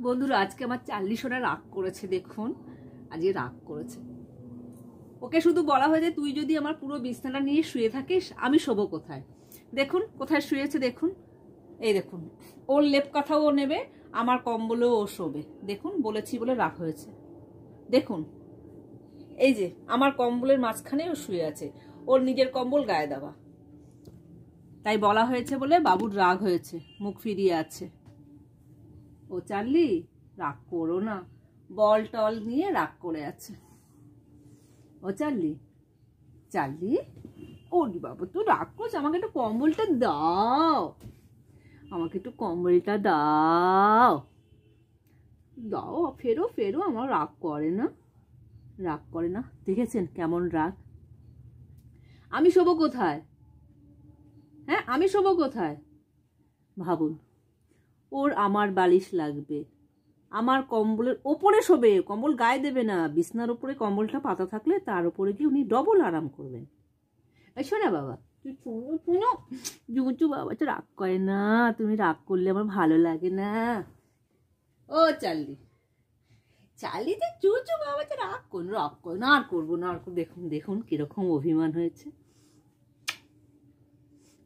বন্ধুরা আজকে আমার চার্লি সোনা রাগ করেছে, দেখুন আজকে রাগ করেছে। ওকে শুধু বলা হয়েছে তুই যদি আমার পুরো বিছানাটা নিয়ে শুয়ে থাকিস আমি শোবো কোথায়। দেখুন কোথায় শুয়েছে, দেখুন এই দেখুন ওর লেপ কথাও ও নেবে, আমার কম্বলেও ও শোবে। দেখুন বলেছি বলে রাগ হয়েছে। দেখুন এই যে আমার কম্বলের মাঝখানে ও শুয়ে আছে, ওর নিজের কম্বল গায়ে দেওয়া, তাই বলা হয়েছে বলে বাবুর রাগ হয়েছে, মুখ ফিরিয়ে আছে। ও চার্লি রাগ করো না, বল টল নিয়ে রাগ করে আছে। ও চার্লি চার্লি ওরে বাবা তুই রাগ করছ, আমাকে একটু কম্বলটা দাও, আমাকে একটু কম্বলটা দাও দাও, ফেরো ফেরো, আমার রাগ করে না, রাগ করে না। দেখেছেন কেমন রাগ। আমি শোবো কোথায়? হ্যাঁ আমি শোবো কোথায় ভাবুন। ওর আমার বালিশ লাগবে, আমার কম্বলের ওপরে শোবে, কম্বল গায়ে দেবে না, বিছনার ওপরে কম্বলটা পাতা থাকলে তার উপরে গিয়ে উনি ডবল আরাম করবেন। শোনা বাবা তুই শোনো শোনো, জুচু বাবা তো রাগ করে না, তুমি রাগ করলে আমার ভালো লাগে না। ও চার্লি চার্লি তো জুচু বাবা তো রাগ করুন, রাগ করো না, আর করবো না, আর দেখুন দেখুন কিরকম অভিমান হয়েছে।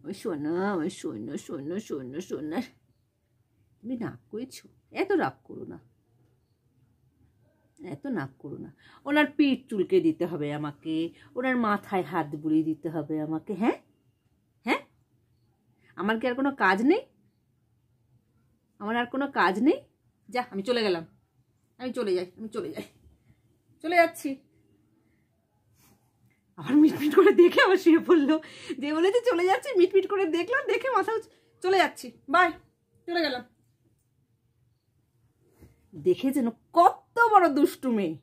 ওই শোনা ওই শোনো শোনো শোনো শোনা, তুমি রাগ করেছো, এত রাগ করো না, এত নাক করো না। ওনার পিঠ চুলকে দিতে হবে আমাকে, ওনার মাথায় হাত বুলিয়ে দিতে হবে আমাকে। হ্যাঁ হ্যাঁ আমার কি আর কোনো কাজ নেই? আমার আর কোনো কাজ নেই? যা আমি চলে গেলাম, আমি চলে যাই, আমি চলে যাই, চলে যাচ্ছি। আবার মিটমিট করে দেখে আবার শুয়ে পড়লো, যে বলেছে চলে যাচ্ছি মিটমিট করে দেখলাম, দেখে মাথা চলে যাচ্ছি, বাই, চলে গেলাম। দেখে যেন কত বড় দুষ্টু মেয়ে,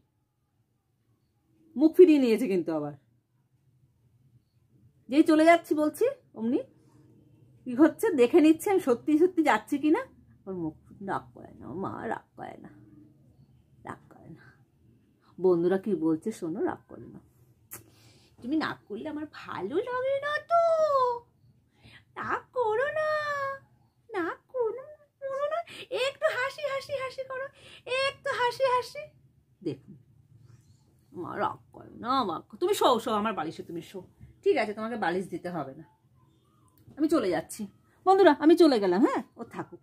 মুখ ফিরিয়ে নিয়েছে কিন্তু আবার যেই চলে যাচ্ছি বলছি অমনি কি হচ্ছে দেখে নিচ্ছে আমি সত্যি সত্যি যাচ্ছি কিনা। ওর মুখ রাগ করে না, মা রাগ করে না, রাগ করে না। বন্ধুরা কি বলছে শোনো, রাগ করে না, তুমি রাগ করলে আমার ভালো লাগে না তো, রাগ করো না, রাগ করো না, একটু হাসি হাসি হাসি করো, একটু হাসি হাসি। দেখুন মা রাগ করে না, মা তুমি শো শো আমার বালিশে তুমি শো, ঠিক আছে তোমাকে বালিশ দিতে হবে না, আমি চলে যাচ্ছি। বন্ধুরা আমি চলে গেলাম, হ্যাঁ ও থাকুক।